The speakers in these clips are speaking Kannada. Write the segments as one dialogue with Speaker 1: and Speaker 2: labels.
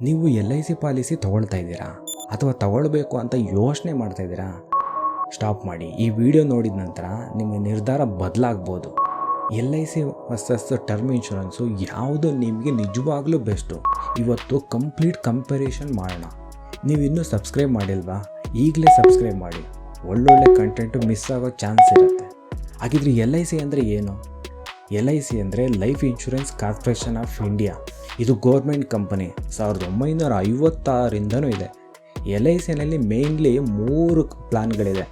Speaker 1: ನೀವು LIC ಪಾಲಿಸಿ ತೊಗೊಳ್ತಾ ಇದ್ದೀರಾ ಅಥವಾ ತಗೊಳ್ಬೇಕು ಅಂತ ಯೋಚನೆ ಮಾಡ್ತಾ ಇದ್ದೀರಾ? ಸ್ಟಾಪ್ ಮಾಡಿ. ಈ ವಿಡಿಯೋ ನೋಡಿದ ನಂತರ ನಿಮ್ಮ ನಿರ್ಧಾರ ಬದಲಾಗ್ಬೋದು. LIC ವರ್ಸಸ್ ಟರ್ಮ್ ಇನ್ಶೂರೆನ್ಸು ಯಾವುದು ನಿಮಗೆ ನಿಜವಾಗ್ಲೂ ಬೆಸ್ಟು? ಇವತ್ತು ಕಂಪ್ಲೀಟ್ ಕಂಪ್ಯಾರಿಸನ್ ಮಾಡೋಣ. ನೀವು ಇನ್ನೂ ಸಬ್ಸ್ಕ್ರೈಬ್ ಮಾಡಿಲ್ವಾ? ಈಗಲೇ ಸಬ್ಸ್ಕ್ರೈಬ್ ಮಾಡಿ. ಒಳ್ಳೊಳ್ಳೆ ಕಂಟೆಂಟು ಮಿಸ್ ಆಗೋ ಚಾನ್ಸ್ ಇರುತ್ತೆ. ಹಾಗಿದ್ರೆ LIC ಅಂದರೆ ಏನು? LIC ಅಂದರೆ life insurance corporation of India. ಇದು ಗೌರ್ಮೆಂಟ್ ಕಂಪನಿ. 1956ರಿಂದನೂ ಇದೆ. LICನಲ್ಲಿ ಮೇಯ್ನ್ಲಿ 3 ಪ್ಲ್ಯಾನ್ಗಳಿದೆ.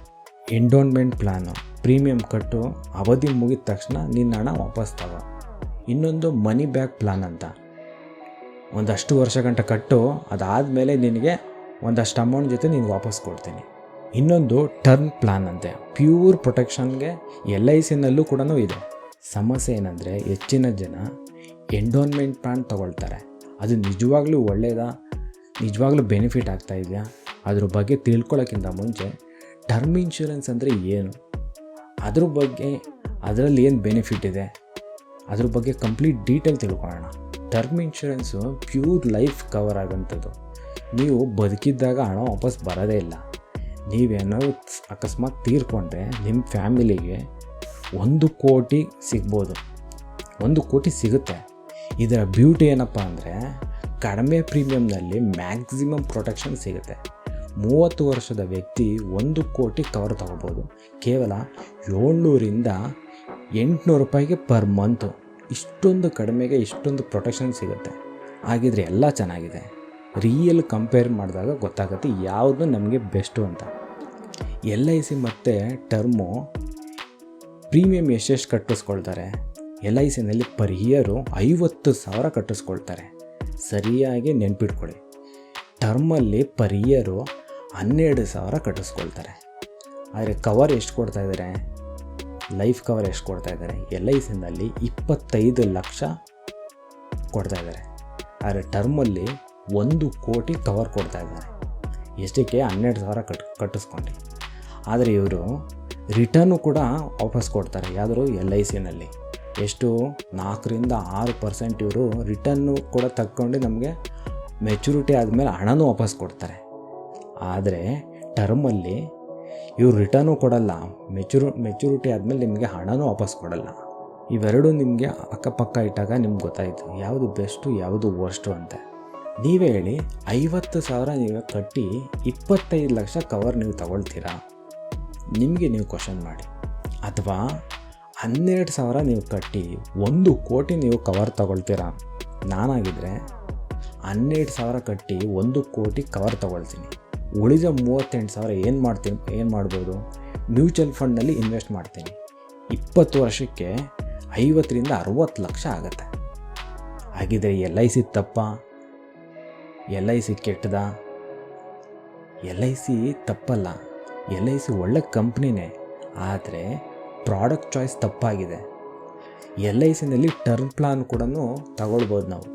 Speaker 1: ಎಂಡೋನ್ಮೆಂಟ್ ಪ್ಲ್ಯಾನು, ಪ್ರೀಮಿಯಂ ಕಟ್ಟು, ಅವಧಿ ಮುಗಿದ ತಕ್ಷಣ ನಿನ್ನ ಹಣ ವಾಪಸ್ ತಗೋ. ಇನ್ನೊಂದು ಮನಿ ಬ್ಯಾಕ್ ಪ್ಲ್ಯಾನ್ ಅಂತ, ಒಂದಷ್ಟು ವರ್ಷ ಗಂಟ ಕಟ್ಟು, ಅದಾದಮೇಲೆ ನಿನಗೆ ಒಂದಷ್ಟು ಅಮೌಂಟ್ ಜೊತೆ ನೀನು ವಾಪಸ್ ಕೊಡ್ತೀನಿ. ಇನ್ನೊಂದು ಟರ್ಮ್ ಪ್ಲ್ಯಾನ್ ಅಂತೆ, ಪ್ಯೂರ್ ಪ್ರೊಟೆಕ್ಷನ್ಗೆ LICನಲ್ಲೂ ಕೂಡ ಇದೆ. ಸಮಸ್ಯೆ ಏನಂದರೆ ಹೆಚ್ಚಿನ ಜನ ಎಂಡೋನ್ಮೆಂಟ್ ಪ್ಲ್ಯಾನ್ ತೊಗೊಳ್ತಾರೆ. ಅದು ನಿಜವಾಗ್ಲೂ ಒಳ್ಳೆಯದಾ? ನಿಜವಾಗ್ಲೂ ಬೆನಿಫಿಟ್ ಆಗ್ತಾ ಇದೆಯಾ? ಅದ್ರ ಬಗ್ಗೆ ತಿಳ್ಕೊಳ್ಳೋಕ್ಕಿಂತ ಮುಂಚೆ ಟರ್ಮ್ ಇನ್ಶೂರೆನ್ಸ್ ಅಂದರೆ ಏನು, ಅದ್ರ ಬಗ್ಗೆ ಅದರಲ್ಲಿ ಏನು ಬೆನಿಫಿಟ್ ಇದೆ, ಅದ್ರ ಬಗ್ಗೆ ಕಂಪ್ಲೀಟ್ ಡೀಟೇಲ್ ತಿಳ್ಕೊಳ್ಳೋಣ. Term insurance pure life cover ಆಗೋಂಥದ್ದು. ನೀವು ಬದುಕಿದ್ದಾಗ ಹಣ ವಾಪಸ್ ಬರೋದೇ ಇಲ್ಲ. ನೀವೇನೋ ಅಕಸ್ಮಾತ್ ತೀರ್ಕೊಂಡ್ರೆ ನಿಮ್ಮ ಫ್ಯಾಮಿಲಿಗೆ 1 ಕೋಟಿ ಸಿಗ್ಬೋದು. 1 ಕೋಟಿ ಸಿಗುತ್ತೆ. ಇದರ ಬ್ಯೂಟಿ ಏನಪ್ಪ ಅಂದರೆ ಕಡಿಮೆ ಪ್ರೀಮಿಯಮ್ನಲ್ಲಿ ಮ್ಯಾಕ್ಸಿಮಮ್ ಪ್ರೊಟೆಕ್ಷನ್ ಸಿಗುತ್ತೆ. 30 ವರ್ಷದ ವ್ಯಕ್ತಿ 1 ಕೋಟಿ ಕವರ್ ತೊಗೋಬೋದು ಕೇವಲ 700ರಿಂದ 800 ರೂಪಾಯಿಗೆ ಪರ್ ಮಂತು. ಇಷ್ಟೊಂದು ಕಡಿಮೆಗೆ ಇಷ್ಟೊಂದು ಪ್ರೊಟೆಕ್ಷನ್ ಸಿಗುತ್ತೆ. ಹಾಗಿದ್ರೆ ಎಲ್ಲ ಚೆನ್ನಾಗಿದೆ. ರಿಯಲ್ ಕಂಪೇರ್ ಮಾಡಿದಾಗ ಗೊತ್ತಾಗುತ್ತೆ ಯಾವುದು ನಮಗೆ ಬೆಸ್ಟು ಅಂತ. LIC ಮತ್ತು ಟರ್ಮು ಪ್ರೀಮಿಯಮ್ ಎಷ್ಟೆಷ್ಟು ಕಟ್ಟಿಸ್ಕೊಳ್ತಾರೆ? LICನಲ್ಲಿ ಪರ್ ಇಯರು 50,000 ಕಟ್ಟಿಸ್ಕೊಳ್ತಾರೆ. ಸರಿಯಾಗಿ ನೆನ್ಪಿಟ್ಕೊಳ್ಳಿ. ಟರ್ಮಲ್ಲಿ ಪರ್ ಇಯರು 12,000 ಕಟ್ಟಿಸ್ಕೊಳ್ತಾರೆ. ಆದರೆ ಕವರ್ ಎಷ್ಟು ಕೊಡ್ತಾಯಿದ್ದಾರೆ? ಲೈಫ್ ಕವರ್ ಎಷ್ಟು ಕೊಡ್ತಾಯಿದ್ದಾರೆ? LICನಲ್ಲಿ 25 ಲಕ್ಷ ಕೊಡ್ತಾಯಿದ್ದಾರೆ. ಆದರೆ ಟರ್ಮಲ್ಲಿ 1 ಕೋಟಿ ಕವರ್ ಕೊಡ್ತಾಯಿದ್ದಾರೆ. ಎಷ್ಟಕ್ಕೆ? 12,000 ಕಟ್ಟಿಸ್ಕೊಂಡು. ಆದರೆ ಇವರು ರಿಟರ್ನು ಕೂಡ ವಾಪಸ್ ಕೊಡ್ತಾರೆ. ಯಾವ್ದಾದ್ರು LICನಲ್ಲಿ ಎಷ್ಟು? 4ರಿಂದ 6% ಇವರು ರಿಟರ್ನು ಕೂಡ ತಕ್ಕೊಂಡು ನಮಗೆ ಮೆಚುರಿಟಿ ಆದಮೇಲೆ ಹಣನೂ ವಾಪಸ್ ಕೊಡ್ತಾರೆ. ಆದರೆ ಟರ್ಮಲ್ಲಿ ಇವರು ರಿಟರ್ನು ಕೊಡಲ್ಲ, ಮೆಚುರಿಟಿ ಆದಮೇಲೆ ನಿಮಗೆ ಹಣನೂ ವಾಪಸ್ ಕೊಡಲ್ಲ. ಇವೆರಡು ನಿಮಗೆ ಅಕ್ಕಪಕ್ಕ ಇಟ್ಟಾಗ ನಿಮ್ಗೆ ಗೊತ್ತಾಯಿತು ಯಾವುದು ಬೆಸ್ಟು ಯಾವುದು ವರ್ಸ್ಟು ಅಂತ. ನೀವೇ ಹೇಳಿ, 50,000 ನೀವು ಕಟ್ಟಿ 25 ಲಕ್ಷ ಕವರ್ ನೀವು ತಗೊಳ್ತೀರಾ? ನಿಮಗೆ ನೀವು ಕ್ವಶನ್ ಮಾಡಿ. ಅಥವಾ 12,000 ನೀವು ಕಟ್ಟಿ 1 ಕೋಟಿ ನೀವು ಕವರ್ ತಗೊಳ್ತೀರಾ? ನಾನಾಗಿದ್ದರೆ 12,000 ಕಟ್ಟಿ 1 ಕೋಟಿ ಕವರ್ ತಗೊಳ್ತೀನಿ. ಉಳಿದ 38,000 ಏನು ಮಾಡ್ಬೋದು? ಮ್ಯೂಚುವಲ್ ಫಂಡ್ನಲ್ಲಿ ಇನ್ವೆಸ್ಟ್ ಮಾಡ್ತೀನಿ. 20 ವರ್ಷಕ್ಕೆ 50ರಿಂದ 60 ಲಕ್ಷ ಆಗುತ್ತೆ. ಹಾಗಿದ್ರೆ LIC ತಪ್ಪಾ? LIC ಕೆಟ್ಟದಾ? LIC ತಪ್ಪಲ್ಲ. LIC ಒಳ್ಳೆ ಕಂಪ್ನಿನೇ. ಆದರೆ ಪ್ರಾಡಕ್ಟ್ ಚಾಯ್ಸ್ ತಪ್ಪಾಗಿದೆ. LICನಲ್ಲಿ ಟರ್ಮ್ ಪ್ಲಾನ್ ಕೂಡ ತಗೊಳ್ಬೋದು ನಾವು.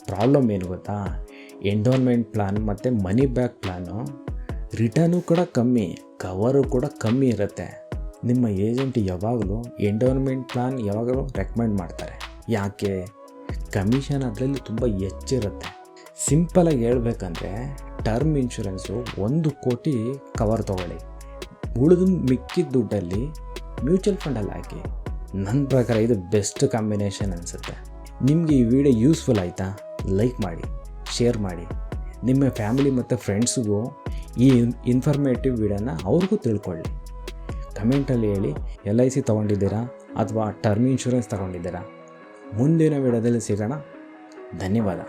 Speaker 1: ಪ್ರಾಬ್ಲಮ್ ಏನು ಗೊತ್ತಾ? ಎಂಡೋನ್ಮೆಂಟ್ ಪ್ಲಾನ್ ಮತ್ತು ಮನಿ ಬ್ಯಾಕ್ ಪ್ಲಾನು ರಿಟರ್ನು ಕೂಡ ಕಮ್ಮಿ, ಕವರು ಕೂಡ ಕಮ್ಮಿ ಇರುತ್ತೆ. ನಿಮ್ಮ ಏಜೆಂಟ್ ಯಾವಾಗಲೂ ಎಂಡೋನ್ಮೆಂಟ್ ಪ್ಲಾನ್ ಯಾವಾಗಲೂ ರೆಕಮೆಂಡ್ ಮಾಡ್ತಾರೆ. ಯಾಕೆ? ಕಮಿಷನ್ ಅದರಲ್ಲಿ ತುಂಬ ಹೆಚ್ಚಿರುತ್ತೆ. ಸಿಂಪಲಾಗಿ ಹೇಳ್ಬೇಕಂದ್ರೆ ಟರ್ಮ್ ಇನ್ಶೂರೆನ್ಸು 1 ಕೋಟಿ ಕವರ್ ತೊಗೊಳ್ಳಿ, ಉಳಿದು ಮಿಕ್ಕಿದ ದುಡ್ಡಲ್ಲಿ ಮ್ಯೂಚುವಲ್ ಫಂಡಲ್ಲಿ ಹಾಕಿ. ನನ್ನ ಪ್ರಕಾರ ಇದು ಬೆಸ್ಟ್ ಕಾಂಬಿನೇಷನ್ ಅನಿಸುತ್ತೆ. ನಿಮಗೆ ಈ ವಿಡಿಯೋ ಯೂಸ್ಫುಲ್ ಆಯಿತಾ? ಲೈಕ್ ಮಾಡಿ, ಶೇರ್ ಮಾಡಿ. ನಿಮ್ಮ ಫ್ಯಾಮಿಲಿ ಮತ್ತು ಫ್ರೆಂಡ್ಸ್ಗೂ ಈ ಇನ್ಫಾರ್ಮೇಟಿವ್ ವಿಡಿಯೋನ ಅವ್ರಿಗೂ ತಿಳ್ಕೊಳ್ಳಿ. ಕಮೆಂಟಲ್ಲಿ ಹೇಳಿ LIC ತೊಗೊಂಡಿದ್ದೀರಾ ಅಥವಾ ಟರ್ಮ್ ಇನ್ಶೂರೆನ್ಸ್ ತೊಗೊಂಡಿದ್ದೀರಾ? ಮುಂದಿನ ವಿಡಿಯೋದಲ್ಲಿ ಸಿಗೋಣ. ಧನ್ಯವಾದ.